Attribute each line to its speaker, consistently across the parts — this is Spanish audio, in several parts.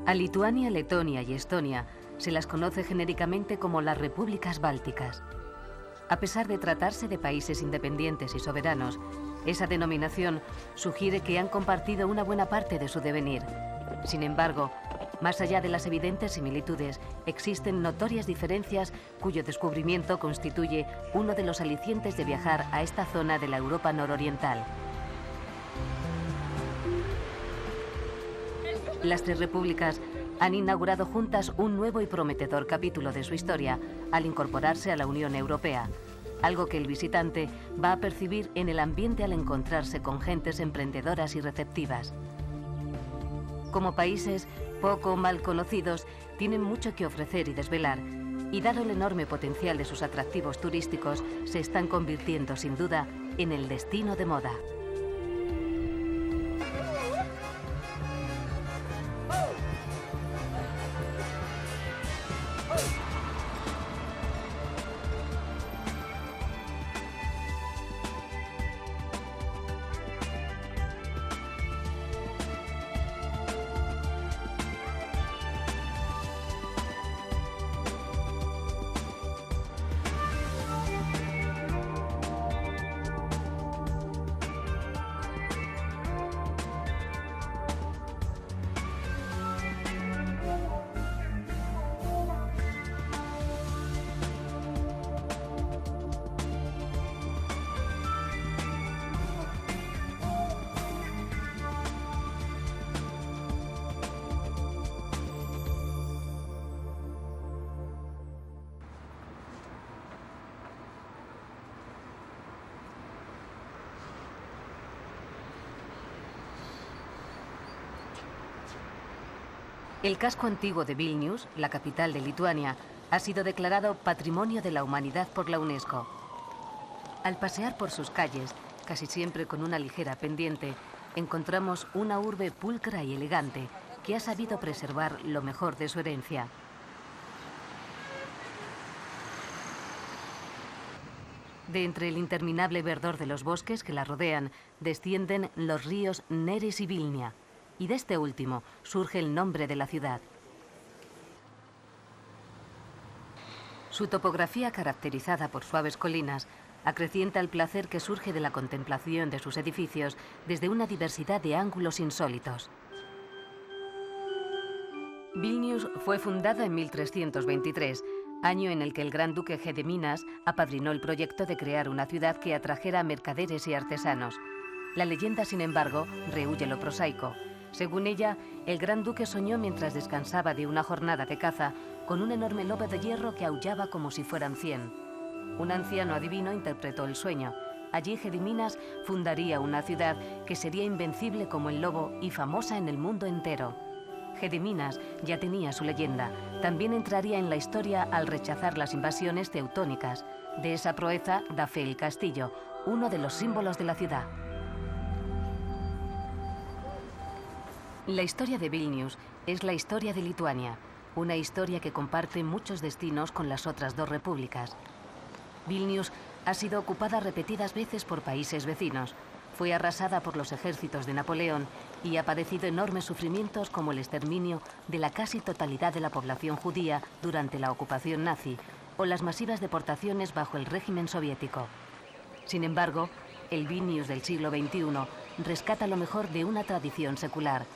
Speaker 1: A Lituania, Letonia y Estonia se las conoce genéricamente como las repúblicas bálticas. A pesar de tratarse de países independientes y soberanos, esa denominación sugiere que han compartido una buena parte de su devenir. Sin embargo, más allá de las evidentes similitudes, existen notorias diferencias cuyo descubrimiento constituye uno de los alicientes de viajar a esta zona de la Europa nororiental. Las tres repúblicas han inaugurado juntas un nuevo y prometedor capítulo de su historia al incorporarse a la Unión Europea, algo que el visitante va a percibir en el ambiente al encontrarse con gentes emprendedoras y receptivas. Como países poco o mal conocidos, tienen mucho que ofrecer y desvelar, y dado el enorme potencial de sus atractivos turísticos, se están convirtiendo sin duda en el destino de moda. El casco antiguo de Vilnius, la capital de Lituania, ha sido declarado Patrimonio de la Humanidad por la UNESCO. Al pasear por sus calles, casi siempre con una ligera pendiente, encontramos una urbe pulcra y elegante que ha sabido preservar lo mejor de su herencia. De entre el interminable verdor de los bosques que la rodean, descienden los ríos Neris y Vilnia, y de este último surge el nombre de la ciudad. Su topografía, caracterizada por suaves colinas, acrecienta el placer que surge de la contemplación de sus edificios desde una diversidad de ángulos insólitos. Vilnius fue fundada en 1323, año en el que el gran duque Gediminas apadrinó el proyecto de crear una ciudad que atrajera a mercaderes y artesanos. La leyenda, sin embargo, rehúye lo prosaico. Según ella, el gran duque soñó mientras descansaba de una jornada de caza con un enorme lobo de hierro que aullaba como si fueran 100. Un anciano adivino interpretó el sueño. Allí Gediminas fundaría una ciudad que sería invencible como el lobo y famosa en el mundo entero. Gediminas ya tenía su leyenda. También entraría en la historia al rechazar las invasiones teutónicas. De esa proeza da fe el castillo, uno de los símbolos de la ciudad. La historia de Vilnius es la historia de Lituania, una historia que comparte muchos destinos con las otras dos repúblicas. Vilnius ha sido ocupada repetidas veces por países vecinos, fue arrasada por los ejércitos de Napoleón y ha padecido enormes sufrimientos como el exterminio de la casi totalidad de la población judía durante la ocupación nazi o las masivas deportaciones bajo el régimen soviético. Sin embargo, el Vilnius del siglo XXI rescata lo mejor de una tradición secular.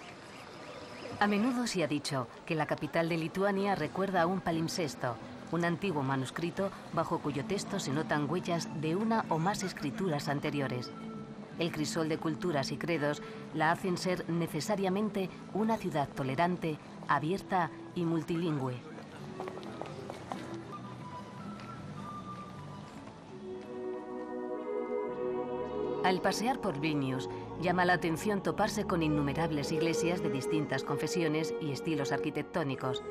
Speaker 1: A menudo se ha dicho que la capital de Lituania recuerda a un palimpsesto, un antiguo manuscrito bajo cuyo texto se notan huellas de una o más escrituras anteriores. El crisol de culturas y credos la hacen ser necesariamente una ciudad tolerante, abierta y multilingüe. Al pasear por Vilnius, llama la atención toparse con innumerables iglesias de distintas confesiones y estilos arquitectónicos.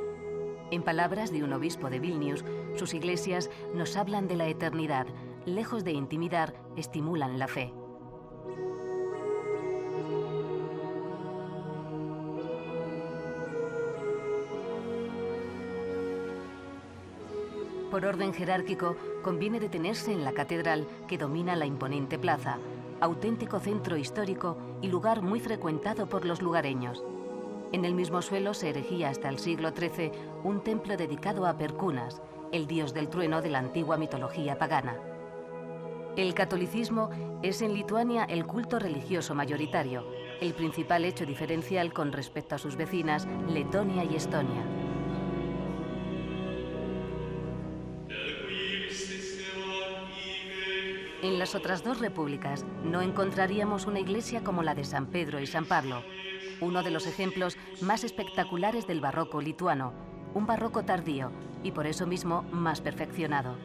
Speaker 1: En palabras de un obispo de Vilnius, sus iglesias nos hablan de la eternidad, lejos de intimidar, estimulan la fe. Por orden jerárquico, conviene detenerse en la catedral que domina la imponente plaza, auténtico centro histórico y lugar muy frecuentado por los lugareños. En el mismo suelo se erigía hasta el siglo XIII un templo dedicado a Perkunas, el dios del trueno de la antigua mitología pagana. El catolicismo es en Lituania el culto religioso mayoritario, el principal hecho diferencial con respecto a sus vecinas Letonia y Estonia. En las otras dos repúblicas no encontraríamos una iglesia como la de San Pedro y San Pablo, uno de los ejemplos más espectaculares del barroco lituano, un barroco tardío y por eso mismo más perfeccionado.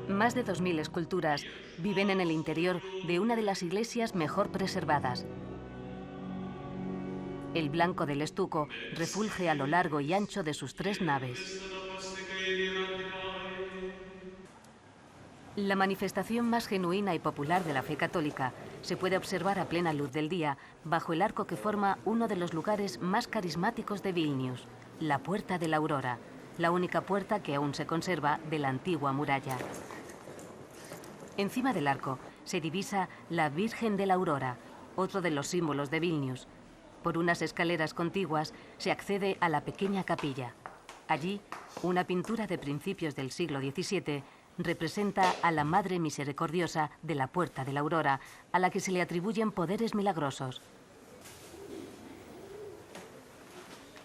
Speaker 1: Más de 2000 esculturas viven en el interior de una de las iglesias mejor preservadas. El blanco del estuco refulge a lo largo y ancho de sus 3 naves. La manifestación más genuina y popular de la fe católica se puede observar a plena luz del día bajo el arco que forma uno de los lugares más carismáticos de Vilnius, la Puerta de la Aurora, la única puerta que aún se conserva de la antigua muralla. Encima del arco se divisa la Virgen de la Aurora, otro de los símbolos de Vilnius. Por unas escaleras contiguas se accede a la pequeña capilla. Allí, una pintura de principios del siglo XVII representa a la Madre Misericordiosa de la Puerta de la Aurora, a la que se le atribuyen poderes milagrosos.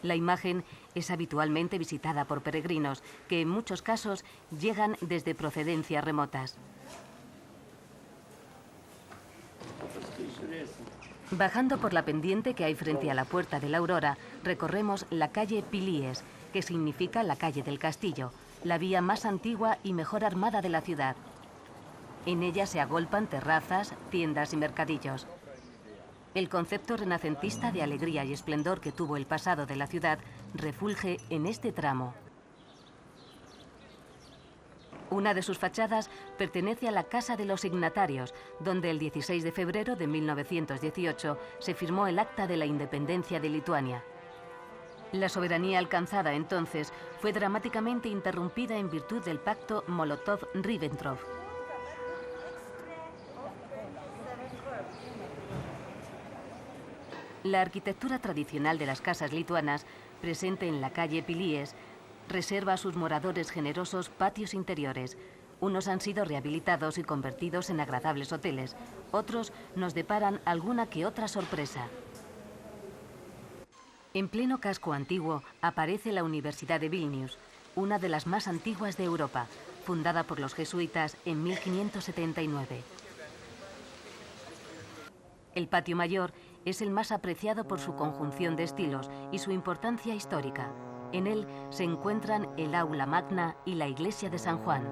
Speaker 1: La imagen es habitualmente visitada por peregrinos, que en muchos casos llegan desde procedencias remotas. Bajando por la pendiente que hay frente a la Puerta de la Aurora, recorremos la calle Pilies, que significa la calle del castillo, la vía más antigua y mejor armada de la ciudad. En ella se agolpan terrazas, tiendas y mercadillos. El concepto renacentista de alegría y esplendor que tuvo el pasado de la ciudad refulge en este tramo. Una de sus fachadas pertenece a la Casa de los Signatarios, donde el 16 de febrero de 1918 se firmó el Acta de la Independencia de Lituania. La soberanía alcanzada entonces fue dramáticamente interrumpida en virtud del pacto Molotov-Ribbentrop. La arquitectura tradicional de las casas lituanas, presente en la calle Pilies, reserva a sus moradores generosos patios interiores. Unos han sido rehabilitados y convertidos en agradables hoteles, otros nos deparan alguna que otra sorpresa. En pleno casco antiguo aparece la Universidad de Vilnius, una de las más antiguas de Europa, fundada por los jesuitas en 1579. El patio mayor es el más apreciado por su conjunción de estilos y su importancia histórica. En él se encuentran el Aula Magna y la Iglesia de San Juan.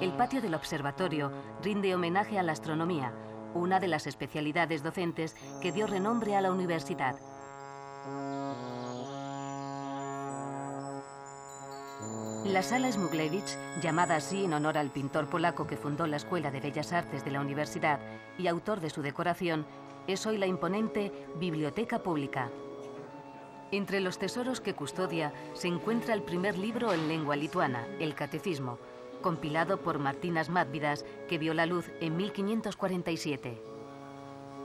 Speaker 1: El patio del observatorio rinde homenaje a la astronomía, una de las especialidades docentes que dio renombre a la universidad. La Sala Smuglewicz, llamada así en honor al pintor polaco que fundó la Escuela de Bellas Artes de la universidad y autor de su decoración, es hoy la imponente Biblioteca Pública. Entre los tesoros que custodia se encuentra el primer libro en lengua lituana, el Catecismo, compilado por Martynas Mažvydas, que vio la luz en 1547.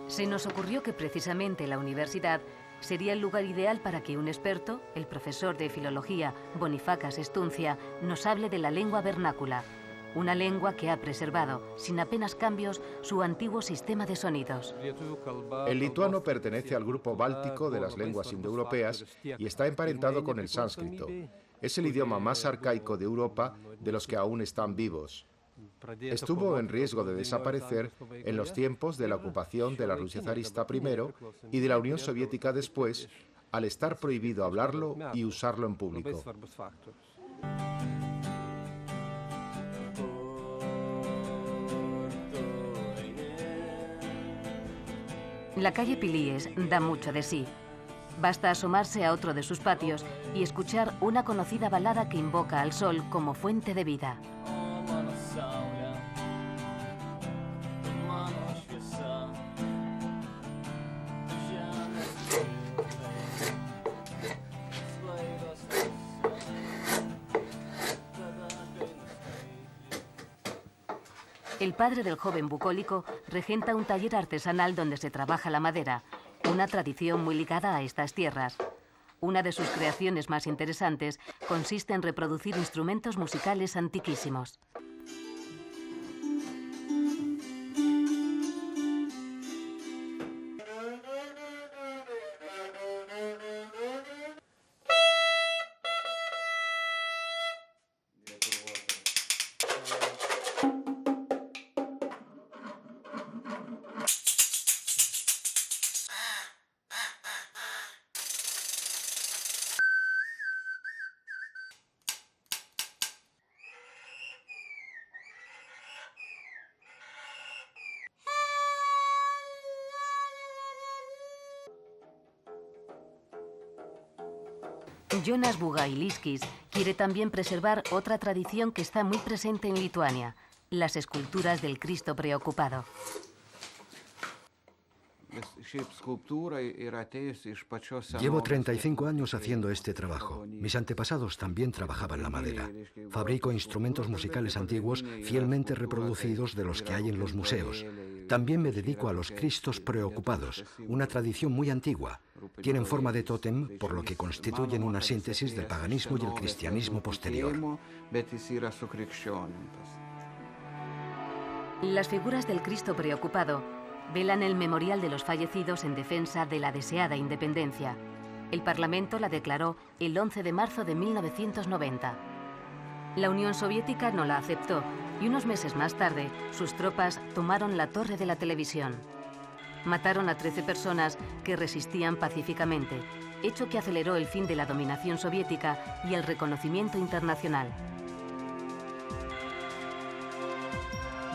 Speaker 1: Se nos ocurrió que precisamente la universidad sería el lugar ideal para que un experto, el profesor de filología Bonifacas Estuncia, nos hable de la lengua vernácula, una lengua que ha preservado, sin apenas cambios, su antiguo sistema de sonidos.
Speaker 2: El lituano pertenece al grupo báltico de las lenguas indoeuropeas y está emparentado con el sánscrito. Es el idioma más arcaico de Europa de los que aún están vivos. Estuvo en riesgo de desaparecer en los tiempos de la ocupación de la Rusia zarista primero y de la Unión Soviética después, al estar prohibido hablarlo y usarlo en público.
Speaker 1: La calle Pilies da mucho de sí. Basta asomarse a otro de sus patios y escuchar una conocida balada que invoca al sol como fuente de vida. El padre del joven bucólico regenta un taller artesanal donde se trabaja la madera, una tradición muy ligada a estas tierras. Una de sus creaciones más interesantes consiste en reproducir instrumentos musicales antiquísimos. Jonas Bugailiskis quiere también preservar otra tradición que está muy presente en Lituania, las esculturas del Cristo preocupado.
Speaker 3: Llevo 35 años haciendo este trabajo. Mis antepasados también trabajaban la madera. Fabrico instrumentos musicales antiguos fielmente reproducidos de los que hay en los museos. También me dedico a los Cristos preocupados, una tradición muy antigua. Tienen forma de tótem, por lo que constituyen una síntesis del paganismo y el cristianismo posterior.
Speaker 1: Las figuras del Cristo preocupado velan el memorial de los fallecidos en defensa de la deseada independencia. El Parlamento la declaró el 11 de marzo de 1990. La Unión Soviética no la aceptó y unos meses más tarde sus tropas tomaron la torre de la televisión. Mataron a 13 personas que resistían pacíficamente, hecho que aceleró el fin de la dominación soviética y el reconocimiento internacional.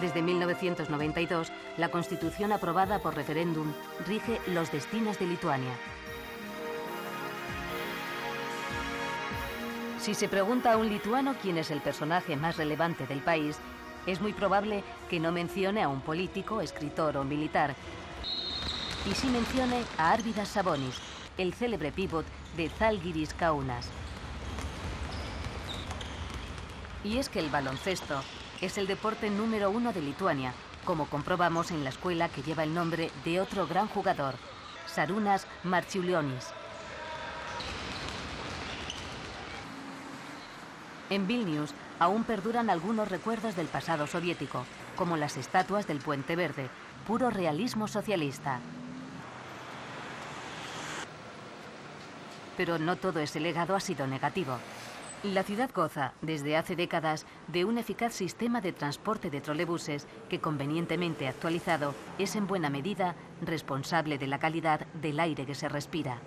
Speaker 1: Desde 1992, la Constitución aprobada por referéndum rige los destinos de Lituania. Si se pregunta a un lituano quién es el personaje más relevante del país, es muy probable que no mencione a un político, escritor o militar, y sí mencione a Arvydas Sabonis, el célebre pívot de Žalgiris Kaunas. Y es que el baloncesto es el deporte número 1 de Lituania, como comprobamos en la escuela que lleva el nombre de otro gran jugador, Šarūnas Marčiulionis. En Vilnius aún perduran algunos recuerdos del pasado soviético, como las estatuas del Puente Verde, puro realismo socialista. Pero no todo ese legado ha sido negativo. La ciudad goza, desde hace décadas, de un eficaz sistema de transporte de trolebuses que, convenientemente actualizado, es en buena medida responsable de la calidad del aire que se respira.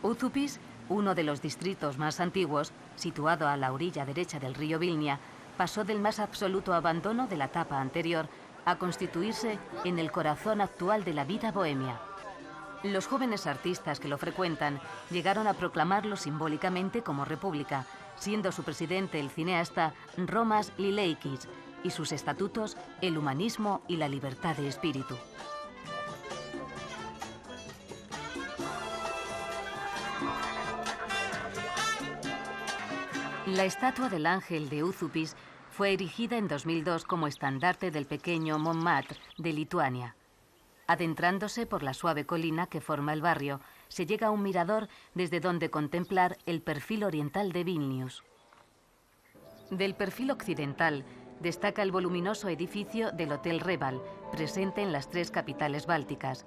Speaker 1: Uzupis, uno de los distritos más antiguos, situado a la orilla derecha del río Vilnia, pasó del más absoluto abandono de la etapa anterior a constituirse en el corazón actual de la vida bohemia. Los jóvenes artistas que lo frecuentan llegaron a proclamarlo simbólicamente como república, siendo su presidente el cineasta Romas Lileikis y sus estatutos el humanismo y la libertad de espíritu. La estatua del ángel de Uzupis fue erigida en 2002 como estandarte del pequeño Montmartre de Lituania. Adentrándose por la suave colina que forma el barrio, se llega a un mirador desde donde contemplar el perfil oriental de Vilnius. Del perfil occidental destaca el voluminoso edificio del Hotel Reval, presente en las 3 capitales bálticas.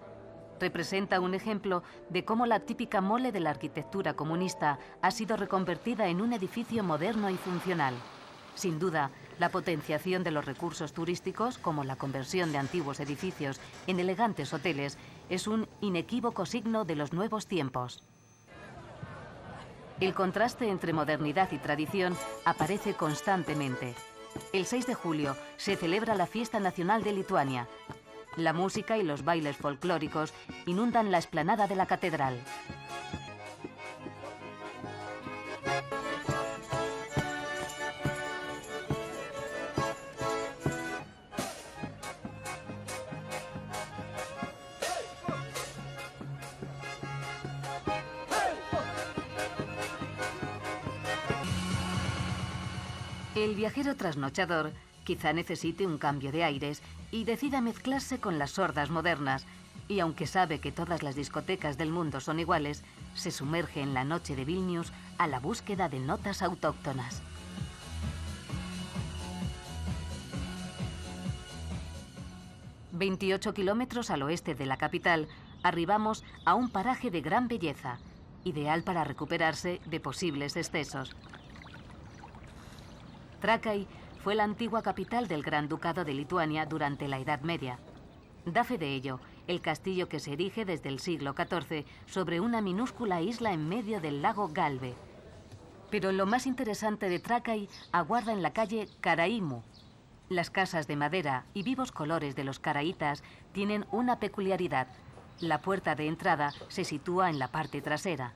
Speaker 1: Representa un ejemplo de cómo la típica mole de la arquitectura comunista ha sido reconvertida en un edificio moderno y funcional. Sin duda, la potenciación de los recursos turísticos, como la conversión de antiguos edificios en elegantes hoteles, es un inequívoco signo de los nuevos tiempos. El contraste entre modernidad y tradición aparece constantemente. El 6 de julio se celebra la Fiesta Nacional de Lituania. La música y los bailes folclóricos inundan la explanada de la catedral. El viajero trasnochador quizá necesite un cambio de aires y decida mezclarse con las sordas modernas, y aunque sabe que todas las discotecas del mundo son iguales, se sumerge en la noche de Vilnius a la búsqueda de notas autóctonas. ...28 kilómetros al oeste de la capital, arribamos a un paraje de gran belleza, ideal para recuperarse de posibles excesos. Trakai fue la antigua capital del Gran Ducado de Lituania durante la Edad Media. Da fe de ello el castillo que se erige desde el siglo XIV sobre una minúscula isla en medio del lago Galve. Pero lo más interesante de Trakai aguarda en la calle Karaimu. Las casas de madera y vivos colores de los caraítas tienen una peculiaridad. La puerta de entrada se sitúa en la parte trasera.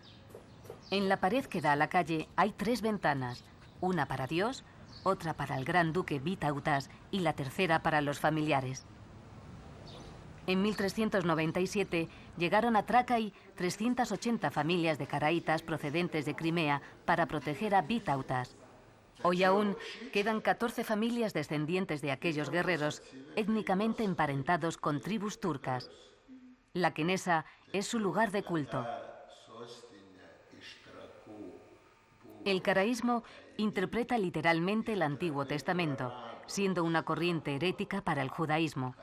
Speaker 1: En la pared que da a la calle hay 3 ventanas, una para Dios, otra para el gran duque Vytautas y la tercera para los familiares. En 1397 llegaron a Trakai 380 familias de caraítas procedentes de Crimea para proteger a Vytautas. Hoy aún quedan 14 familias descendientes de aquellos guerreros étnicamente emparentados con tribus turcas. La Kenesa es su lugar de culto. El caraísmo interpreta literalmente el Antiguo Testamento, siendo una corriente herética para el judaísmo.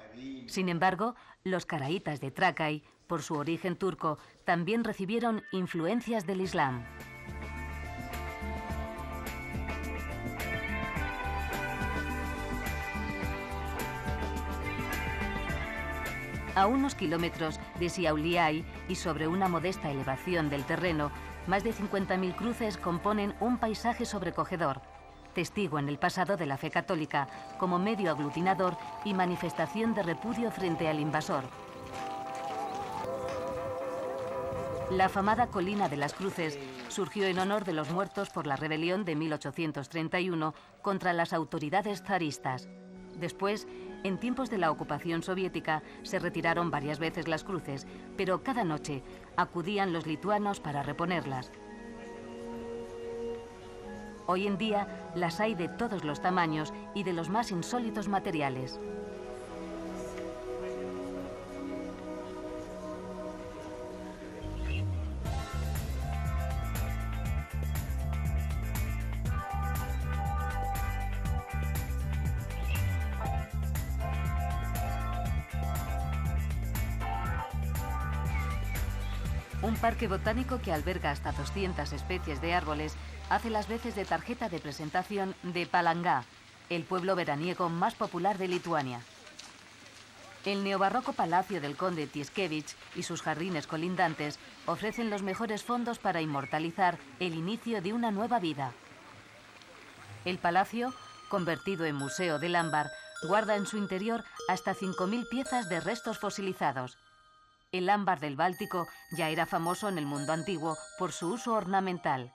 Speaker 1: Sin embargo, los caraítas de Trakai, por su origen turco, también recibieron influencias del Islam. A unos kilómetros de Šiauliai y sobre una modesta elevación del terreno, más de 50.000 cruces componen un paisaje sobrecogedor, testigo en el pasado de la fe católica como medio aglutinador y manifestación de repudio frente al invasor. La afamada Colina de las Cruces surgió en honor de los muertos por la rebelión de 1831 contra las autoridades zaristas. Después, en tiempos de la ocupación soviética, se retiraron varias veces las cruces, pero cada noche acudían los lituanos para reponerlas. Hoy en día las hay de todos los tamaños y de los más insólitos materiales. Un parque botánico que alberga hasta 200 especies de árboles hace las veces de tarjeta de presentación de Palanga, el pueblo veraniego más popular de Lituania. El neobarroco palacio del conde Tiškevič y sus jardines colindantes ofrecen los mejores fondos para inmortalizar el inicio de una nueva vida. El palacio, convertido en museo del ámbar, guarda en su interior hasta 5.000 piezas de restos fosilizados. El ámbar del Báltico ya era famoso en el mundo antiguo por su uso ornamental.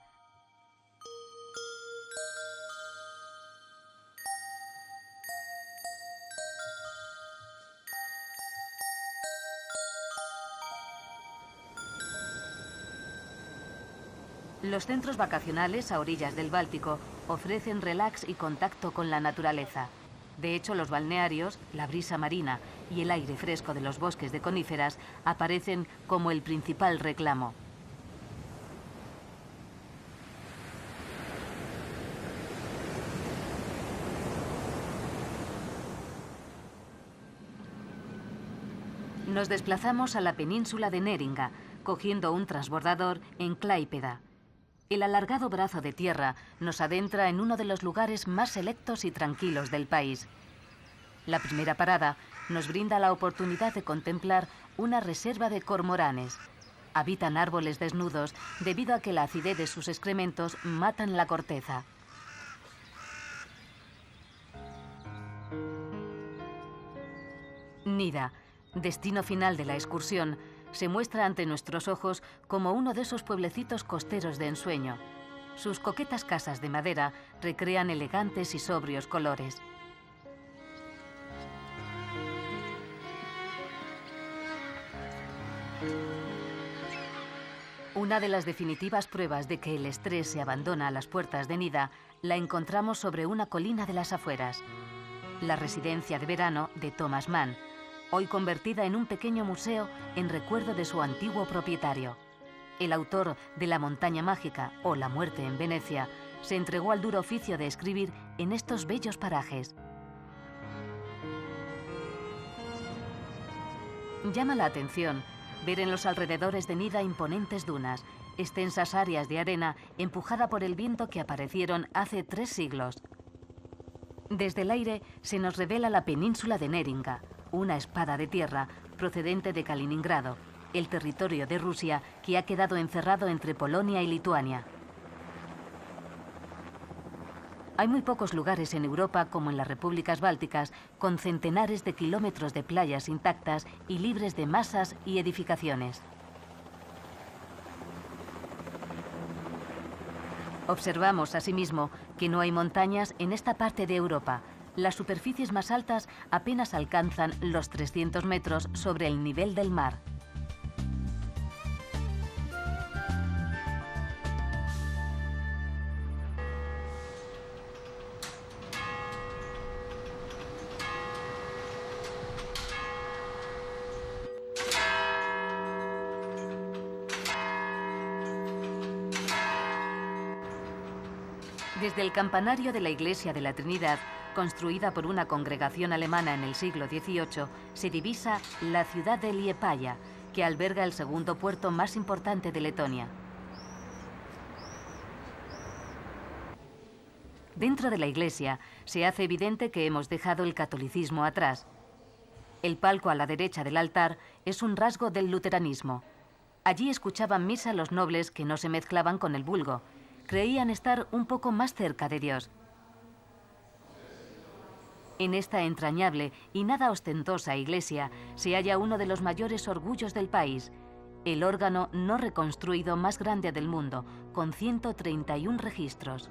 Speaker 1: Los centros vacacionales a orillas del Báltico ofrecen relax y contacto con la naturaleza. De hecho, los balnearios, la brisa marina y el aire fresco de los bosques de coníferas aparecen como el principal reclamo. Nos desplazamos a la península de Neringa, cogiendo un transbordador en Klaipėda. El alargado brazo de tierra nos adentra en uno de los lugares más selectos y tranquilos del país. La primera parada nos brinda la oportunidad de contemplar una reserva de cormoranes. Habitan árboles desnudos debido a que la acidez de sus excrementos matan la corteza. Nida, destino final de la excursión, se muestra ante nuestros ojos como uno de esos pueblecitos costeros de ensueño. Sus coquetas casas de madera recrean elegantes y sobrios colores. Una de las definitivas pruebas de que el estrés se abandona a las puertas de Nida la encontramos sobre una colina de las afueras. La residencia de verano de Thomas Mann, hoy convertida en un pequeño museo en recuerdo de su antiguo propietario. El autor de La montaña mágica o La muerte en Venecia se entregó al duro oficio de escribir en estos bellos parajes. Llama la atención ver en los alrededores de Nida imponentes dunas, extensas áreas de arena empujada por el viento que aparecieron hace 3 siglos. Desde el aire se nos revela la península de Neringa, una espada de tierra procedente de Kaliningrado, el territorio de Rusia que ha quedado encerrado entre Polonia y Lituania. Hay muy pocos lugares en Europa, como en las repúblicas bálticas, con centenares de kilómetros de playas intactas y libres de masas y edificaciones. Observamos, asimismo, que no hay montañas en esta parte de Europa. Las superficies más altas apenas alcanzan los 300 metros sobre el nivel del mar. Desde el campanario de la Iglesia de la Trinidad, construida por una congregación alemana en el siglo XVIII, se divisa la ciudad de Liepāja, que alberga el segundo puerto más importante de Letonia. Dentro de la iglesia se hace evidente que hemos dejado el catolicismo atrás. El palco a la derecha del altar es un rasgo del luteranismo. Allí escuchaban misa los nobles que no se mezclaban con el vulgo. Creían estar un poco más cerca de Dios. En esta entrañable y nada ostentosa iglesia se halla uno de los mayores orgullos del país, el órgano no reconstruido más grande del mundo, con 131 registros.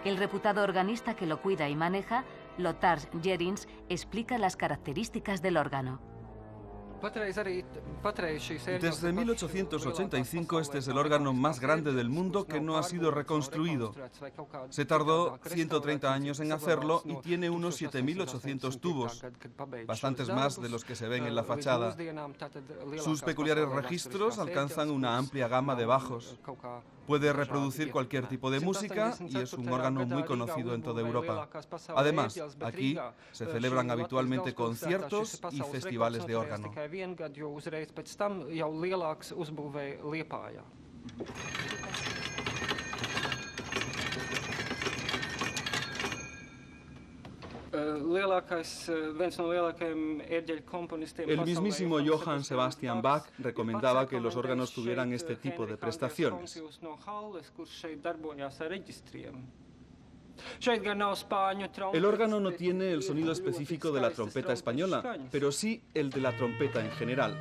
Speaker 1: El reputado organista que lo cuida y maneja, Lothar Jerins, explica las características del órgano.
Speaker 4: Desde 1885 este es el órgano más grande del mundo que no ha sido reconstruido. Se tardó 130 años en hacerlo y tiene unos 7.800 tubos, bastantes más de los que se ven en la fachada. Sus peculiares registros alcanzan una amplia gama de bajos. Puede reproducir cualquier tipo de música y es un órgano muy conocido en toda Europa. Además, aquí se celebran habitualmente conciertos y festivales de órgano. El mismísimo Johann Sebastian Bach recomendaba que los órganos tuvieran este tipo de prestaciones. El órgano no tiene el sonido específico de la trompeta española, pero sí el de la trompeta en general.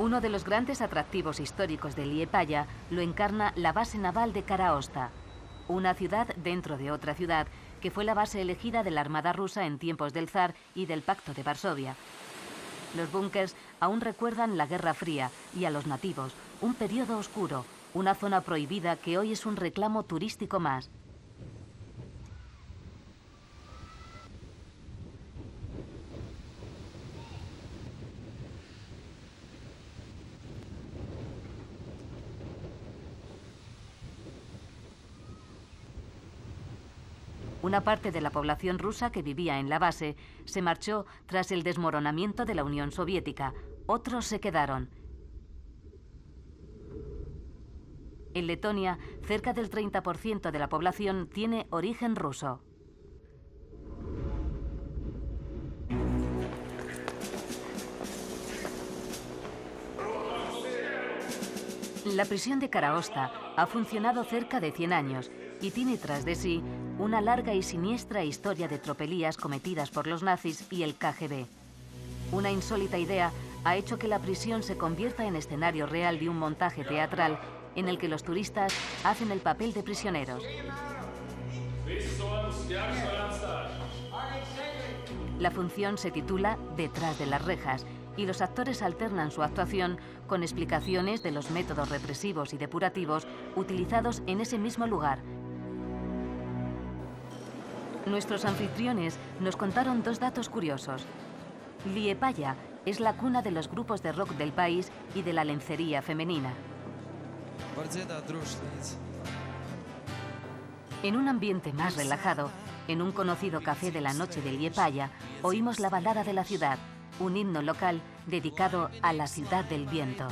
Speaker 1: Uno de los grandes atractivos históricos de Liepāja lo encarna la base naval de Kara-Osta, una ciudad dentro de otra ciudad que fue la base elegida de la Armada rusa en tiempos del zar y del Pacto de Varsovia. Los búnkers aún recuerdan la Guerra Fría y a los nativos, un periodo oscuro, una zona prohibida que hoy es un reclamo turístico más. Una parte de la población rusa que vivía en la base se marchó tras el desmoronamiento de la Unión Soviética. Otros se quedaron. En Letonia, cerca del 30% de la población tiene origen ruso. La prisión de Kara-Osta ha funcionado cerca de 100 años y tiene tras de sí una larga y siniestra historia de tropelías cometidas por los nazis y el KGB. Una insólita idea ha hecho que la prisión se convierta en escenario real de un montaje teatral en el que los turistas hacen el papel de prisioneros. La función se titula Detrás de las rejas y los actores alternan su actuación con explicaciones de los métodos represivos y depurativos utilizados en ese mismo lugar. Nuestros anfitriones nos contaron dos datos curiosos. Liepāja es la cuna de los grupos de rock del país y de la lencería femenina. En un ambiente más relajado, en un conocido café de la noche de Liepāja, oímos la balada de la ciudad, un himno local dedicado a la ciudad del viento.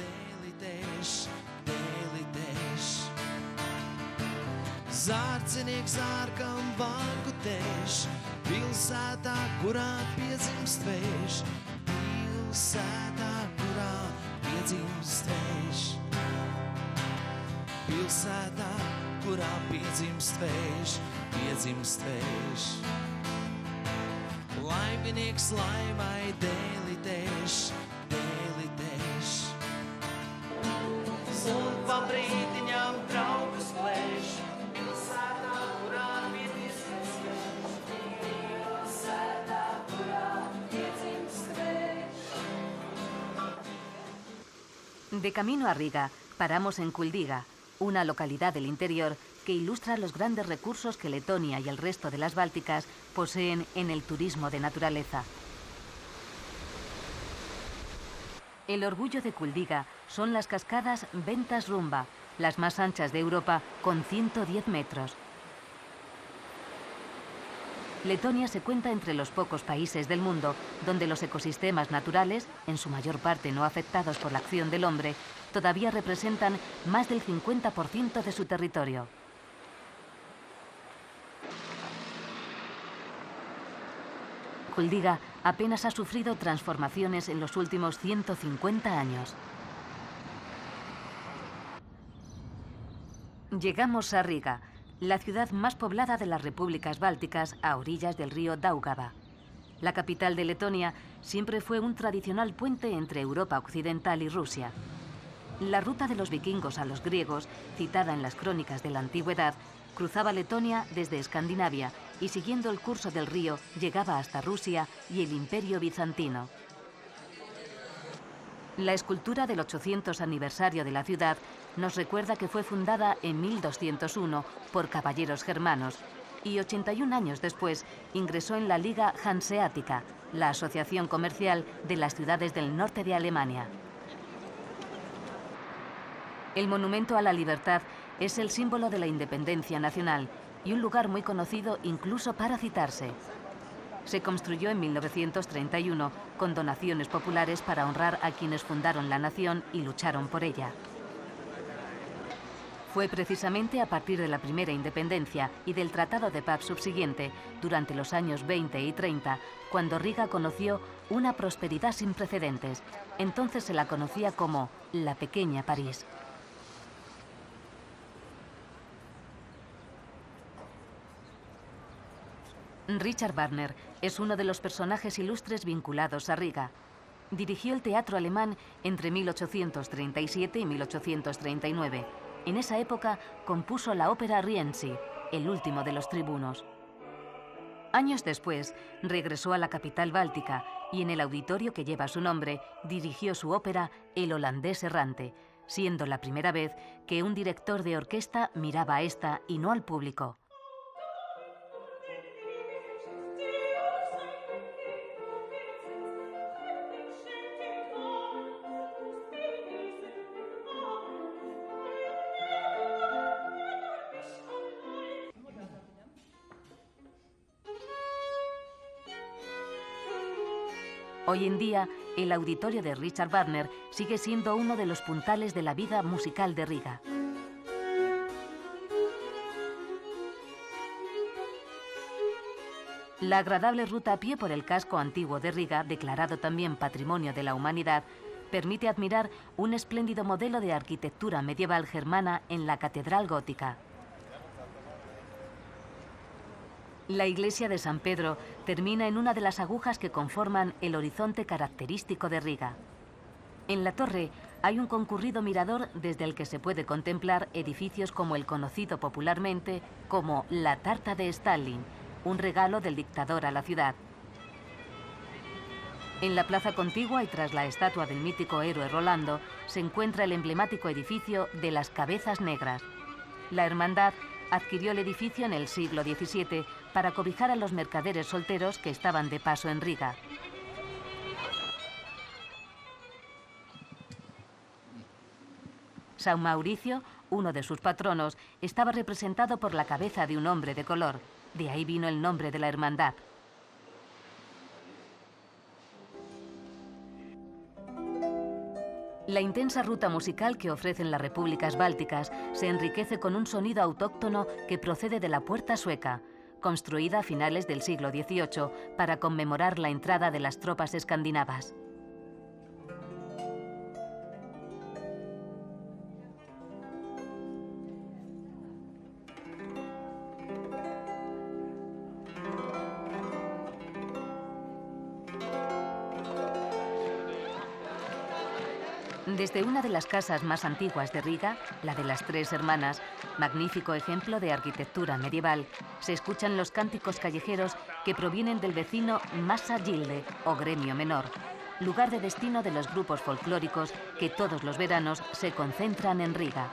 Speaker 5: Laimīgs, laimai, dēlītēš, dēlītēš. Un pa brītiņām draugus plēš, pilsētā, kurā piedzimst vējš. Pilsētā, kurā piedzimst vējš.
Speaker 1: De camino a Riga, paramos en Kuldiga, una localidad del interior que ilustra los grandes recursos que Letonia y el resto de las Bálticas poseen en el turismo de naturaleza. El orgullo de Kuldiga son las cascadas Ventas-Rumba, las más anchas de Europa, con 110 metros. Letonia se cuenta entre los pocos países del mundo donde los ecosistemas naturales, en su mayor parte no afectados por la acción del hombre, todavía representan más del 50% de su territorio. Kuldiga apenas ha sufrido transformaciones en los últimos 150 años. Llegamos a Riga, la ciudad más poblada de las repúblicas bálticas a orillas del río Daugava. La capital de Letonia siempre fue un tradicional puente entre Europa occidental y Rusia. La ruta de los vikingos a los griegos, citada en las crónicas de la antigüedad, cruzaba Letonia desde Escandinavia y siguiendo el curso del río llegaba hasta Rusia y el Imperio Bizantino. La escultura del 800 aniversario de la ciudad nos recuerda que fue fundada en 1201 por caballeros germanos y 81 años después ingresó en la Liga Hanseática, la asociación comercial de las ciudades del norte de Alemania. El Monumento a la Libertad es el símbolo de la independencia nacional y un lugar muy conocido incluso para citarse. Se construyó en 1931 con donaciones populares para honrar a quienes fundaron la nación y lucharon por ella. Fue precisamente a partir de la primera independencia y del Tratado de Paz subsiguiente, durante los años 20 y 30, cuando Riga conoció una prosperidad sin precedentes. Entonces se la conocía como la Pequeña París. Richard Wagner es uno de los personajes ilustres vinculados a Riga. Dirigió el teatro alemán entre 1837 y 1839. En esa época compuso la ópera Rienzi, el último de los tribunos. Años después, regresó a la capital báltica y en el auditorio que lleva su nombre dirigió su ópera El holandés errante, siendo la primera vez que un director de orquesta miraba a esta y no al público. Hoy en día, el auditorio de Richard Wagner sigue siendo uno de los puntales de la vida musical de Riga. La agradable ruta a pie por el casco antiguo de Riga, declarado también Patrimonio de la Humanidad, permite admirar un espléndido modelo de arquitectura medieval germana en la catedral gótica. La iglesia de San Pedro termina en una de las agujas que conforman el horizonte característico de Riga. En la torre hay un concurrido mirador desde el que se puede contemplar edificios como el conocido popularmente como la Tarta de Stalin, un regalo del dictador a la ciudad. En la plaza contigua y tras la estatua del mítico héroe Rolando se encuentra el emblemático edificio de las Cabezas Negras. La hermandad adquirió el edificio en el siglo XVII para cobijar a los mercaderes solteros que estaban de paso en Riga. San Mauricio, uno de sus patronos, estaba representado por la cabeza de un hombre de color. De ahí vino el nombre de la hermandad. La intensa ruta musical que ofrecen las repúblicas bálticas se enriquece con un sonido autóctono que procede de la Puerta Sueca, construida a finales del siglo XVIII para conmemorar la entrada de las tropas escandinavas. Desde una de las casas más antiguas de Riga, la de las Tres Hermanas, magnífico ejemplo de arquitectura medieval, se escuchan los cánticos callejeros que provienen del vecino Massa Gilde, o gremio menor, lugar de destino de los grupos folclóricos que todos los veranos se concentran en Riga.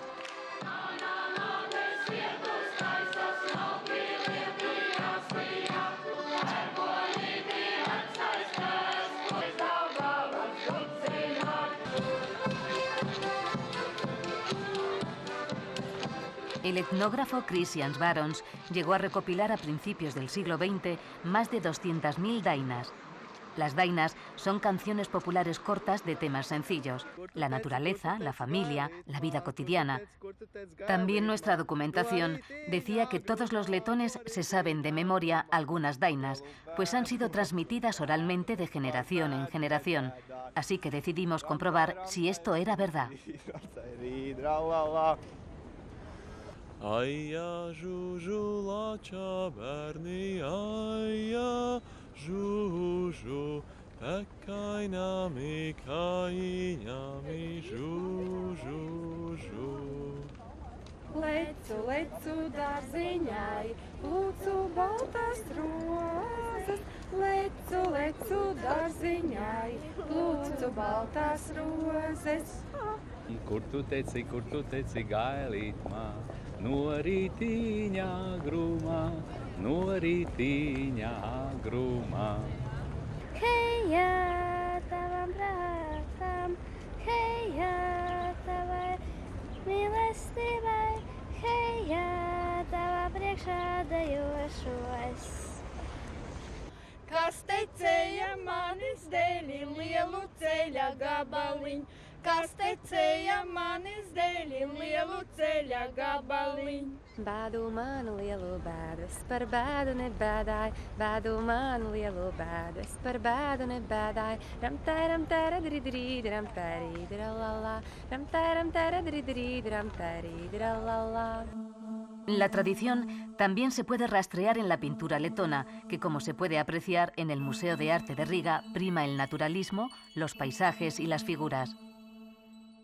Speaker 1: El etnógrafo Christian Barons llegó a recopilar a principios del siglo XX más de 200.000 dainas. Las dainas son canciones populares cortas de temas sencillos: la naturaleza, la familia, la vida cotidiana. También nuestra documentación decía que todos los letones se saben de memoria algunas dainas, pues han sido transmitidas oralmente de generación en generación. Así que decidimos comprobar si esto era verdad.
Speaker 6: Aia žužu lača bērni, aia žužu, pekainami kaiņami žužu.
Speaker 7: Lecu, lecu dārziņai, lūdzu baltās rozes. Lecu, lecu dārziņai, lūdzu baltās rozes.
Speaker 8: Kur tu teci, gailīt mā, no rītīņā grumā.
Speaker 7: Heja tavam bratam, heja tavai mīlestībai, heja tavā priekšā dejošos. Kas tecēja manis dēļ lielu ceļa gabaliņu, kas tecēja manis dēļ lielu ceļa gabaliņu. Bādu manu lielu bēdu, es par bēdu nebēdāju, bādu manu lielu bēdu, es par bēdu nebēdāju. Ram tēra dridrīd, ram tērīdralala, ram tēra dridrīd, ram tērīdralala.
Speaker 1: La tradición también se puede rastrear en la pintura letona, que, como se puede apreciar en el Museo de Arte de Riga, prima el naturalismo, los paisajes y las figuras.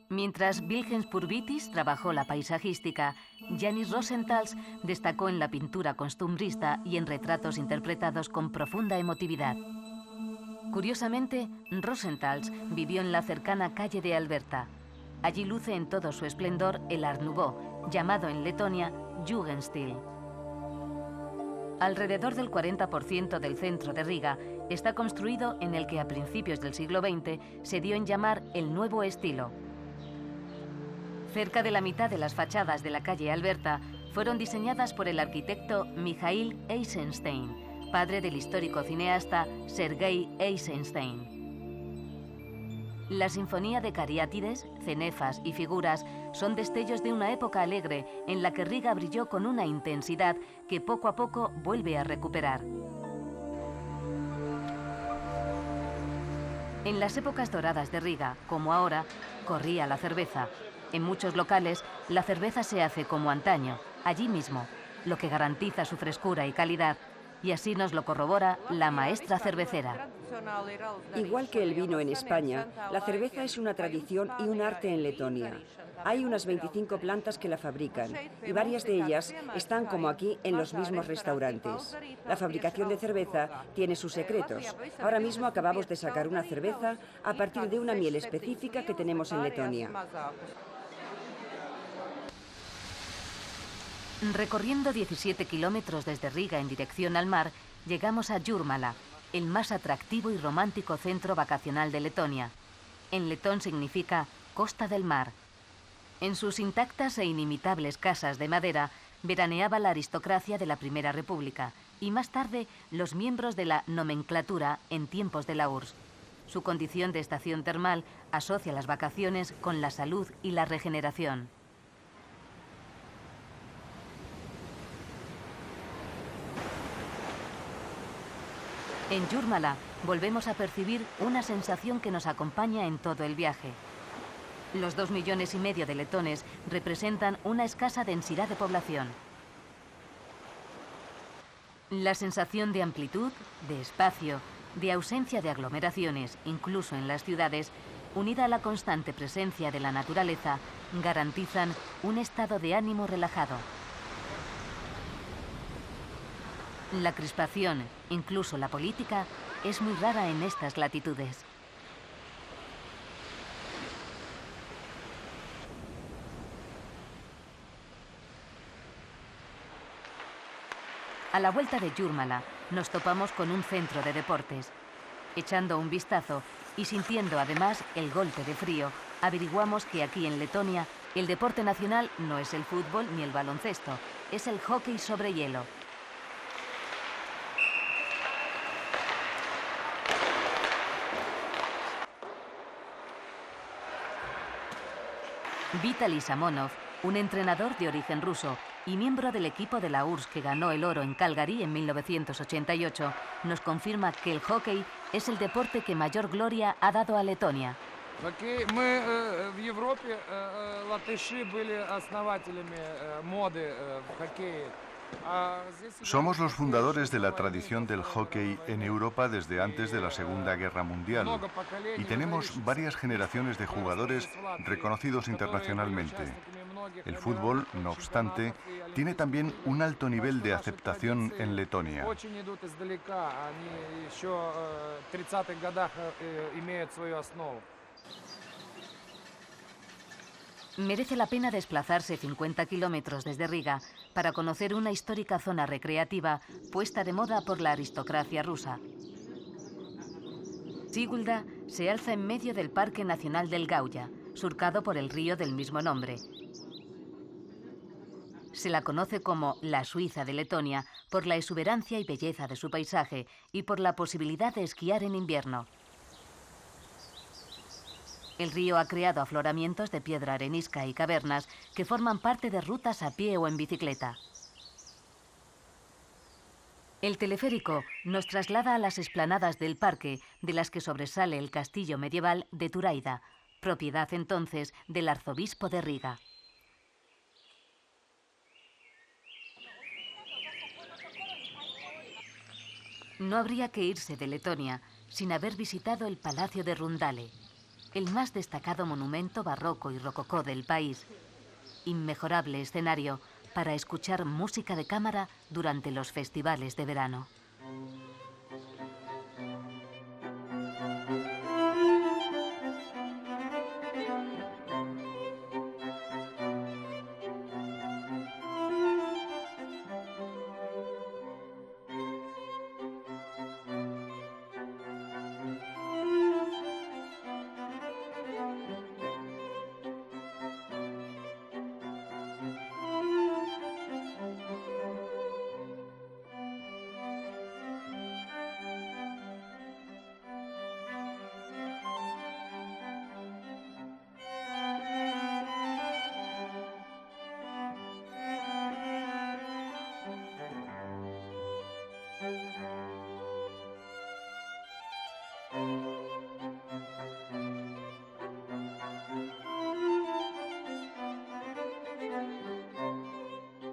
Speaker 1: Mientras Vilhelm Purvitis trabajó la paisajística, Janis Rosenthal destacó en la pintura costumbrista y en retratos interpretados con profunda emotividad. Curiosamente, Rosenthal vivió en la cercana calle de Alberta. Allí luce en todo su esplendor el Art Nouveau, llamado en Letonia Jugendstil. Alrededor del 40% del centro de Riga está construido en el que a principios del siglo XX se dio en llamar el Nuevo Estilo. Cerca de la mitad de las fachadas de la calle Alberta fueron diseñadas por el arquitecto Mikhail Eisenstein, padre del histórico cineasta Sergei Eisenstein. La sinfonía de cariátides, cenefas y figuras son destellos de una época alegre en la que Riga brilló con una intensidad que poco a poco vuelve a recuperar. En las épocas doradas de Riga, como ahora, corría la cerveza. En muchos locales, la cerveza se hace como antaño, allí mismo, lo que garantiza su frescura y calidad. Y así nos lo corrobora la maestra cervecera.
Speaker 9: Igual que el vino en España, la cerveza es una tradición y un arte en Letonia. Hay unas 25 plantas que la fabrican y varias de ellas están como aquí en los mismos restaurantes. La fabricación de cerveza tiene sus secretos. Ahora mismo acabamos de sacar una cerveza a partir de una miel específica que tenemos en Letonia.
Speaker 1: Recorriendo 17 kilómetros desde Riga en dirección al mar, llegamos a Jūrmala, el más atractivo y romántico centro vacacional de Letonia. En letón significa costa del mar. En sus intactas e inimitables casas de madera veraneaba la aristocracia de la Primera República y más tarde los miembros de la nomenclatura en tiempos de la URSS. Su condición de estación termal asocia las vacaciones con la salud y la regeneración. En Jūrmala volvemos a percibir una sensación que nos acompaña en todo el viaje. Los 2,5 millones de letones representan una escasa densidad de población. La sensación de amplitud, de espacio, de ausencia de aglomeraciones, incluso en las ciudades, unida a la constante presencia de la naturaleza, garantizan un estado de ánimo relajado. La crispación, incluso la política, es muy rara en estas latitudes. A la vuelta de Jūrmala nos topamos con un centro de deportes. Echando un vistazo y sintiendo además el golpe de frío, averiguamos que aquí en Letonia el deporte nacional no es el fútbol ni el baloncesto, es el hockey sobre hielo. Vitaly Samonov, un entrenador de origen ruso y miembro del equipo de la URSS que ganó el oro en Calgary en 1988, nos confirma que el hockey es el deporte que mayor gloria ha dado a Letonia.
Speaker 10: Somos los fundadores de la tradición del hockey en Europa desde antes de la Segunda Guerra Mundial y tenemos varias generaciones de jugadores reconocidos internacionalmente. El fútbol, no obstante, tiene también un alto nivel de aceptación en Letonia.
Speaker 1: Merece la pena desplazarse 50 kilómetros desde Riga para conocer una histórica zona recreativa puesta de moda por la aristocracia rusa. Sigulda se alza en medio del Parque Nacional del Gauja, surcado por el río del mismo nombre. Se la conoce como la Suiza de Letonia por la exuberancia y belleza de su paisaje y por la posibilidad de esquiar en invierno. El río ha creado afloramientos de piedra arenisca y cavernas que forman parte de rutas a pie o en bicicleta. El teleférico nos traslada a las explanadas del parque, de las que sobresale el castillo medieval de Turaida, propiedad entonces del arzobispo de Riga. No habría que irse de Letonia sin haber visitado el Palacio de Rundale, el más destacado monumento barroco y rococó del país. Inmejorable escenario para escuchar música de cámara durante los festivales de verano.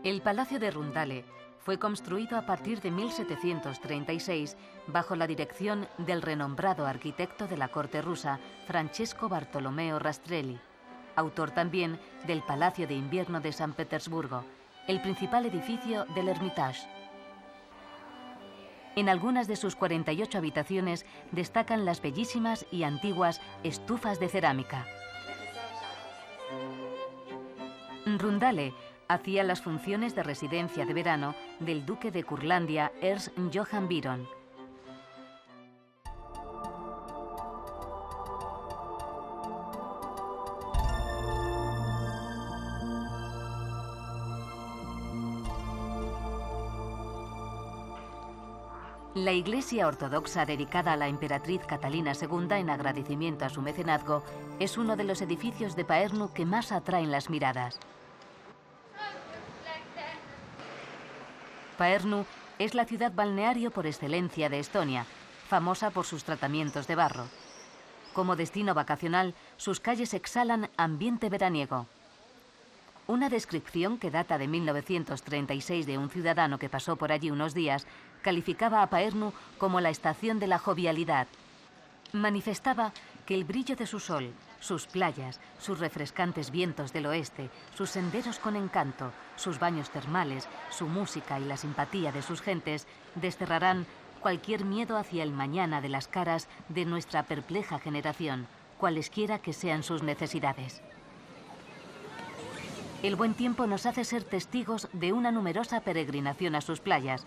Speaker 1: El Palacio de Rundale fue construido a partir de 1736 bajo la dirección del renombrado arquitecto de la corte rusa, Francesco Bartolomeo Rastrelli, autor también del Palacio de Invierno de San Petersburgo, el principal edificio del Hermitage. En algunas de sus 48 habitaciones destacan las bellísimas y antiguas estufas de cerámica. Rundale hacía las funciones de residencia de verano del duque de Curlandia, Ernst Johann Biron. La iglesia ortodoxa dedicada a la emperatriz Catalina II en agradecimiento a su mecenazgo es uno de los edificios de Pärnu que más atraen las miradas. Pärnu es la ciudad balneario por excelencia de Estonia, famosa por sus tratamientos de barro. Como destino vacacional, sus calles exhalan ambiente veraniego. Una descripción que data de 1936 de un ciudadano que pasó por allí unos días calificaba a Pärnu como la estación de la jovialidad. Manifestaba que el brillo de su sol, sus playas, sus refrescantes vientos del oeste, sus senderos con encanto, sus baños termales, su música y la simpatía de sus gentes desterrarán cualquier miedo hacia el mañana de las caras de nuestra perpleja generación, cualesquiera que sean sus necesidades. El buen tiempo nos hace ser testigos de una numerosa peregrinación a sus playas.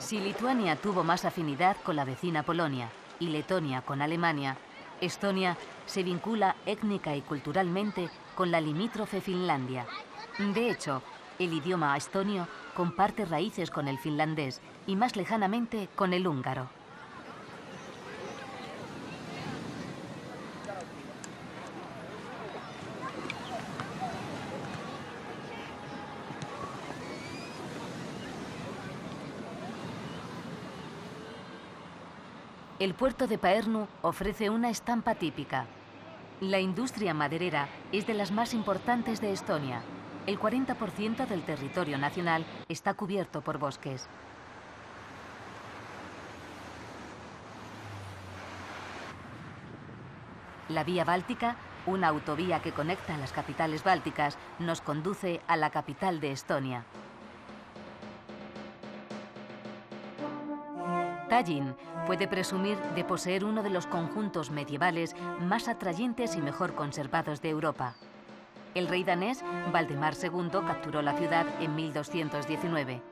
Speaker 1: Si Lituania tuvo más afinidad con la vecina Polonia y Letonia con Alemania, Estonia se vincula étnica y culturalmente con la limítrofe Finlandia. De hecho, el idioma estonio comparte raíces con el finlandés y más lejanamente con el húngaro. El puerto de Pärnu ofrece una estampa típica. La industria maderera es de las más importantes de Estonia. El 40% del territorio nacional está cubierto por bosques. La Vía Báltica, una autovía que conecta las capitales bálticas, nos conduce a la capital de Estonia. Tallinn puede presumir de poseer uno de los conjuntos medievales más atrayentes y mejor conservados de Europa. El rey danés Valdemar II capturó la ciudad en 1219.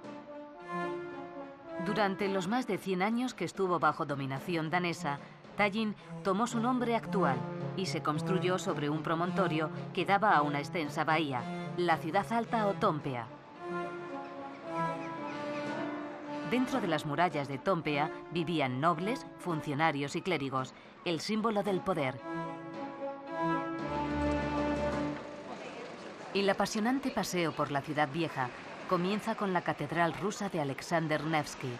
Speaker 1: Durante los más de 100 años que estuvo bajo dominación danesa, Tallinn tomó su nombre actual y se construyó sobre un promontorio que daba a una extensa bahía, la ciudad alta o Toompea. Dentro de las murallas de Toompea vivían nobles, funcionarios y clérigos, el símbolo del poder. El apasionante paseo por la ciudad vieja comienza con la catedral rusa de Alexander Nevsky.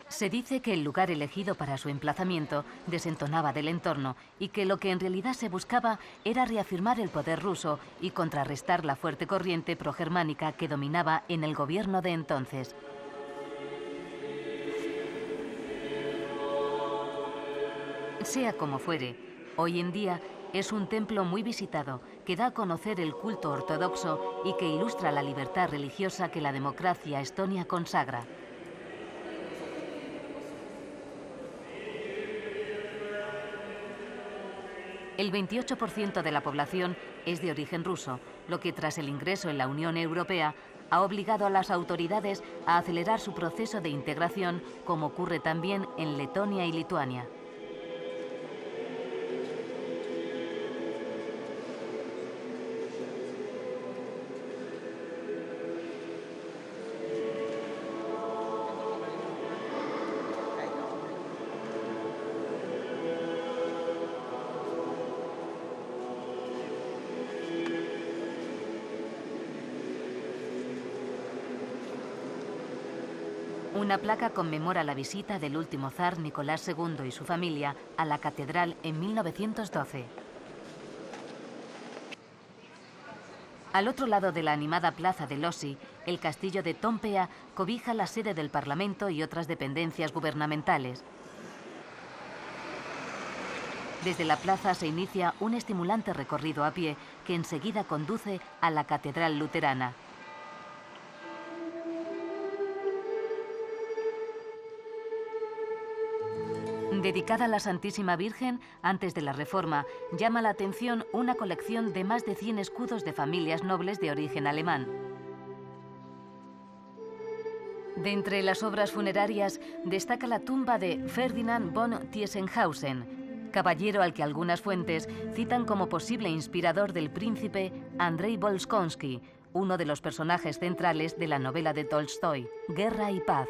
Speaker 1: Se dice que el lugar elegido para su emplazamiento desentonaba del entorno y que lo que en realidad se buscaba era reafirmar el poder ruso y contrarrestar la fuerte corriente progermánica que dominaba en el gobierno de entonces. Sea como fuere, hoy en día es un templo muy visitado que da a conocer el culto ortodoxo y que ilustra la libertad religiosa que la democracia estonia consagra. El 28% de la población es de origen ruso, lo que tras el ingreso en la Unión Europea ha obligado a las autoridades a acelerar su proceso de integración, como ocurre también en Letonia y Lituania. Una placa conmemora la visita del último zar Nicolás II y su familia a la catedral en 1912. Al otro lado de la animada plaza de Lossi, el castillo de Toompea cobija la sede del Parlamento y otras dependencias gubernamentales. Desde la plaza se inicia un estimulante recorrido a pie que enseguida conduce a la Catedral Luterana. Dedicada a la Santísima Virgen, antes de la Reforma, llama la atención una colección de más de 100 escudos de familias nobles de origen alemán. De entre las obras funerarias destaca la tumba de Ferdinand von Tiesenhausen, caballero al que algunas fuentes citan como posible inspirador del príncipe Andrei Bolkonsky, uno de los personajes centrales de la novela de Tolstói, Guerra y Paz.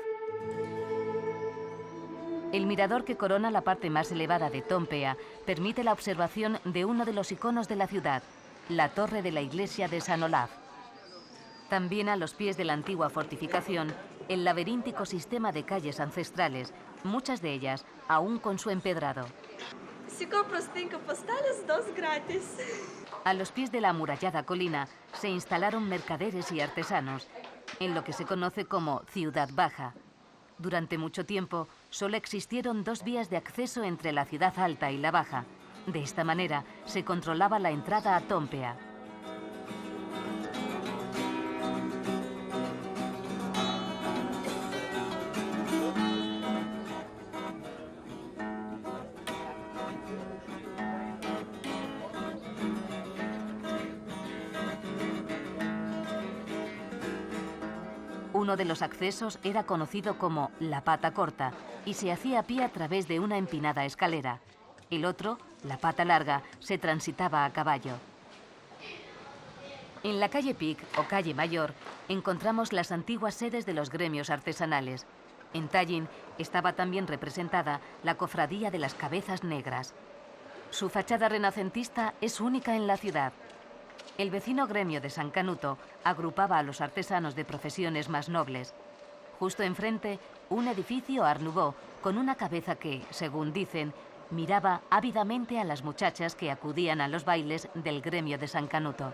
Speaker 1: El mirador que corona la parte más elevada de Toompea permite la observación de uno de los iconos de la ciudad, la torre de la iglesia de San Olaf. También a los pies de la antigua fortificación, el laberíntico sistema de calles ancestrales, muchas de ellas aún con su empedrado.
Speaker 7: Si compras 5 postales, 2 gratis.
Speaker 1: A los pies de la amurallada colina se instalaron mercaderes y artesanos, en lo que se conoce como Ciudad Baja. Durante mucho tiempo, solo existieron 2 vías de acceso entre la ciudad alta y la baja. De esta manera, se controlaba la entrada a Toompea. Uno de los accesos era conocido como la pata corta y se hacía a pie a través de una empinada escalera. El otro, la pata larga, se transitaba a caballo. En la calle Pic, o calle Mayor, encontramos las antiguas sedes de los gremios artesanales. En Tallinn estaba también representada la Cofradía de las Cabezas Negras. Su fachada renacentista es única en la ciudad. El vecino gremio de San Canuto agrupaba a los artesanos de profesiones más nobles. Justo enfrente, un edificio Art Nouveau con una cabeza que, según dicen, miraba ávidamente a las muchachas que acudían a los bailes del gremio de San Canuto.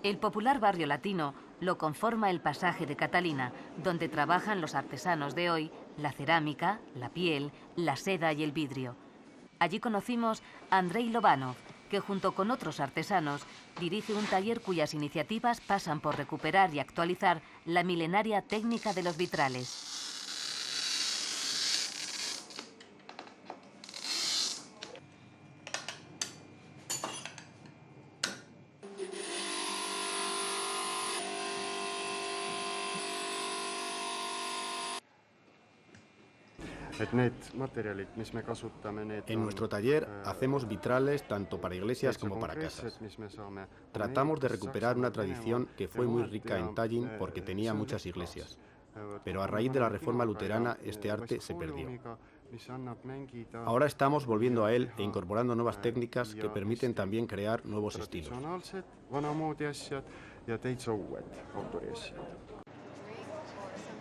Speaker 1: El popular barrio latino lo conforma el pasaje de Catalina, donde trabajan los artesanos de hoy la cerámica, la piel, la seda y el vidrio. Allí conocimos a Andrei Lobanov, que junto con otros artesanos dirige un taller cuyas iniciativas pasan por recuperar y actualizar la milenaria técnica de los vitrales.
Speaker 11: En nuestro taller hacemos vitrales tanto para iglesias como para casas. Tratamos de recuperar una tradición que fue muy rica en Tallinn porque tenía muchas iglesias. Pero a raíz de la reforma luterana este arte se perdió. Ahora estamos volviendo a él e incorporando nuevas técnicas que permiten también crear nuevos estilos.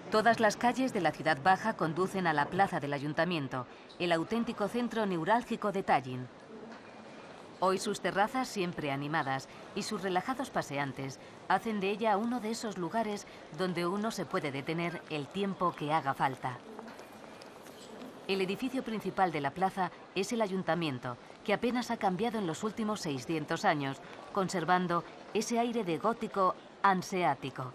Speaker 1: Todas las calles de la Ciudad Baja conducen a la plaza del Ayuntamiento, el auténtico centro neurálgico de Tallinn. Hoy sus terrazas siempre animadas y sus relajados paseantes hacen de ella uno de esos lugares donde uno se puede detener el tiempo que haga falta. El edificio principal de la plaza es el Ayuntamiento, que apenas ha cambiado en los últimos 600 años, conservando ese aire de gótico hanseático.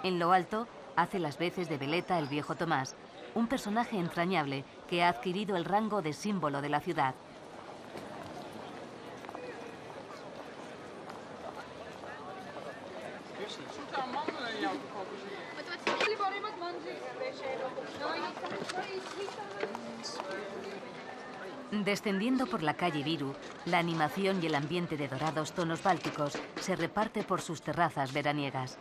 Speaker 1: En lo alto, hace las veces de veleta el viejo Tomás, un personaje entrañable que ha adquirido el rango de símbolo de la ciudad. Descendiendo por la calle Viru, la animación y el ambiente de dorados tonos bálticos se reparte por sus terrazas veraniegas.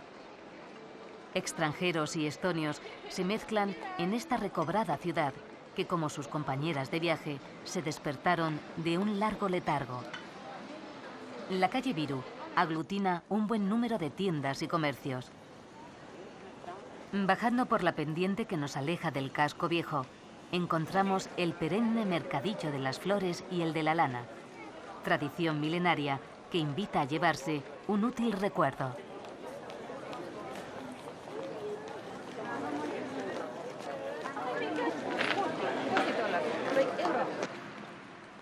Speaker 1: Extranjeros y estonios se mezclan en esta recobrada ciudad que, como sus compañeras de viaje, se despertaron de un largo letargo. La calle Viru aglutina un buen número de tiendas y comercios. Bajando por la pendiente que nos aleja del casco viejo, encontramos el perenne mercadillo de las flores y el de la lana. Tradición milenaria que invita a llevarse un útil recuerdo.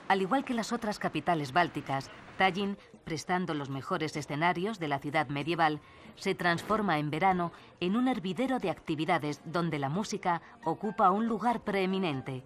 Speaker 1: Al igual que las otras capitales bálticas, Tallinn, prestando los mejores escenarios de la ciudad medieval, se transforma en verano en un hervidero de actividades donde la música ocupa un lugar preeminente.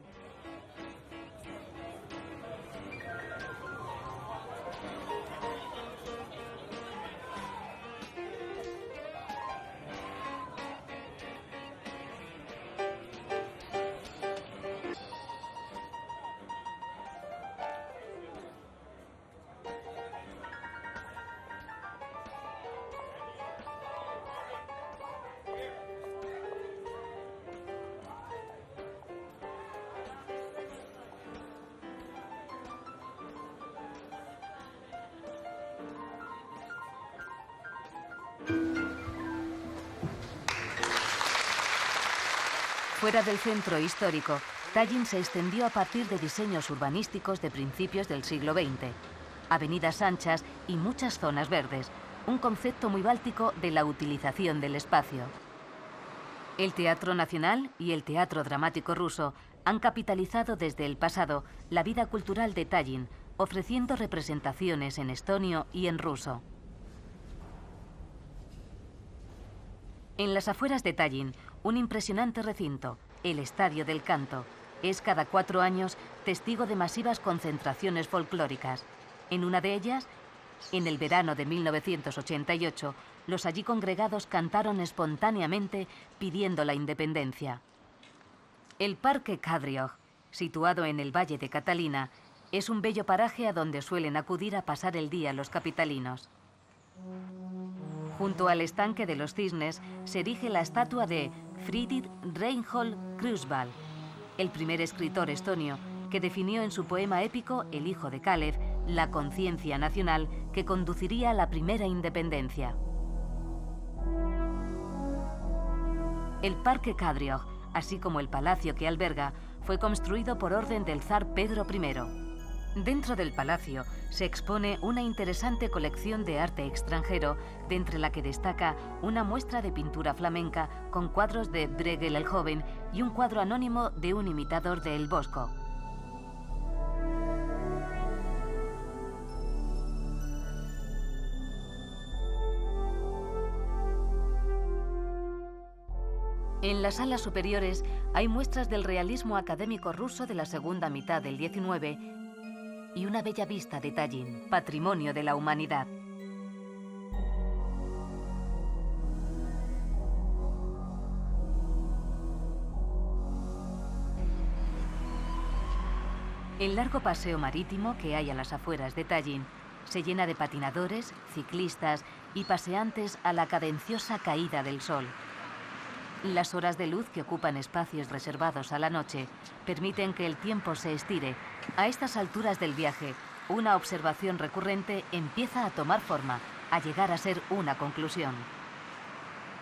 Speaker 1: Fuera del centro histórico, Tallinn se extendió a partir de diseños urbanísticos de principios del siglo XX. Avenidas anchas y muchas zonas verdes, un concepto muy báltico de la utilización del espacio. El Teatro Nacional y el Teatro Dramático Ruso han capitalizado desde el pasado la vida cultural de Tallinn, ofreciendo representaciones en estonio y en ruso. En las afueras de Tallinn, un impresionante recinto, el Estadio del Canto, es cada 4 años testigo de masivas concentraciones folclóricas. En una de ellas, en el verano de 1988, los allí congregados cantaron espontáneamente pidiendo la independencia. El Parque Kadriog, situado en el Valle de Catalina, es un bello paraje a donde suelen acudir a pasar el día los capitalinos. Junto al estanque de los cisnes se erige la estatua de Friedrich Reinhold Krusball, el primer escritor estonio que definió en su poema épico El hijo de Kalev la conciencia nacional que conduciría a la primera independencia. El Parque Kadriog, así como el palacio que alberga, fue construido por orden del zar Pedro I. Dentro del palacio se expone una interesante colección de arte extranjero, de entre la que destaca una muestra de pintura flamenca con cuadros de Bruegel el Joven y un cuadro anónimo de un imitador de El Bosco. En las salas superiores hay muestras del realismo académico ruso de la segunda mitad del XIX y una bella vista de Tallinn, patrimonio de la humanidad. El largo paseo marítimo que hay a las afueras de Tallinn se llena de patinadores, ciclistas y paseantes a la cadenciosa caída del sol. Las horas de luz que ocupan espacios reservados a la noche permiten que el tiempo se estire. A estas alturas del viaje, una observación recurrente empieza a tomar forma, a llegar a ser una conclusión.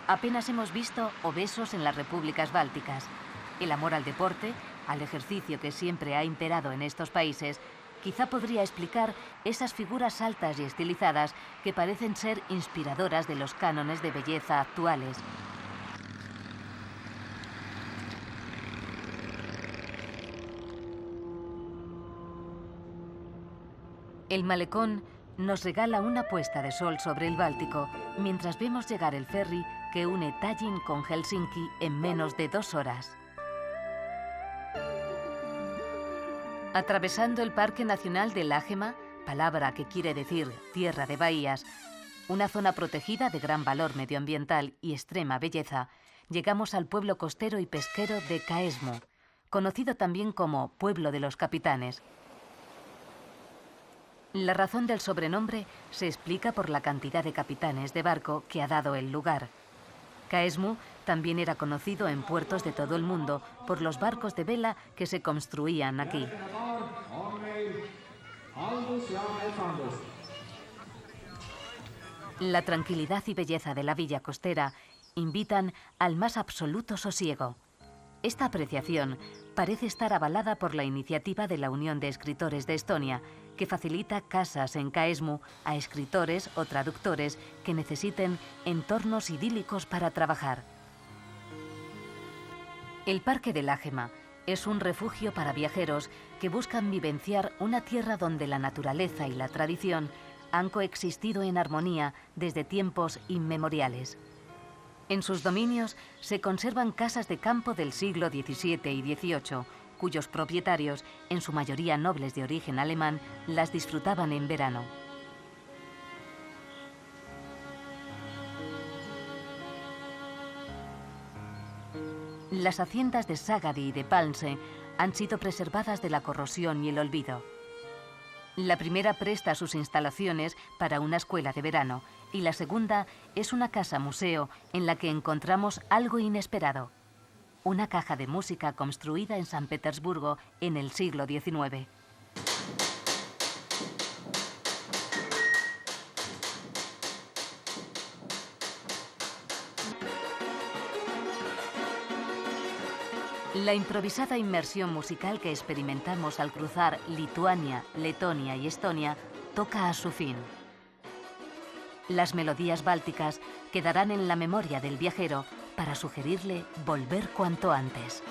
Speaker 1: Apenas hemos visto obesos en las repúblicas bálticas. El amor al deporte, al ejercicio que siempre ha imperado en estos países, quizá podría explicar esas figuras altas y estilizadas que parecen ser inspiradoras de los cánones de belleza actuales. El malecón nos regala una puesta de sol sobre el Báltico mientras vemos llegar el ferry que une Tallinn con Helsinki en menos de 2 horas. Atravesando el Parque Nacional de Lagemaa, palabra que quiere decir tierra de bahías, una zona protegida de gran valor medioambiental y extrema belleza, llegamos al pueblo costero y pesquero de Kaesmu, conocido también como Pueblo de los Capitanes. La razón del sobrenombre se explica por la cantidad de capitanes de barco que ha dado el lugar. Kaesmu también era conocido en puertos de todo el mundo por los barcos de vela que se construían aquí. La tranquilidad y belleza de la villa costera invitan al más absoluto sosiego. Esta apreciación parece estar avalada por la iniciativa de la Unión de Escritores de Estonia, que facilita casas en Kaesmu a escritores o traductores que necesiten entornos idílicos para trabajar. El Parque de Lagema es un refugio para viajeros que buscan vivenciar una tierra donde la naturaleza y la tradición han coexistido en armonía desde tiempos inmemoriales. En sus dominios se conservan casas de campo del siglo XVII y XVIII, cuyos propietarios, en su mayoría nobles de origen alemán, las disfrutaban en verano. Las haciendas de Sagadi y de Palnse han sido preservadas de la corrosión y el olvido. La primera presta sus instalaciones para una escuela de verano y la segunda es una casa-museo en la que encontramos algo inesperado. Una caja de música construida en San Petersburgo en el siglo XIX. La improvisada inmersión musical que experimentamos al cruzar Lituania, Letonia y Estonia toca a su fin. Las melodías bálticas quedarán en la memoria del viajero para sugerirle volver cuanto antes.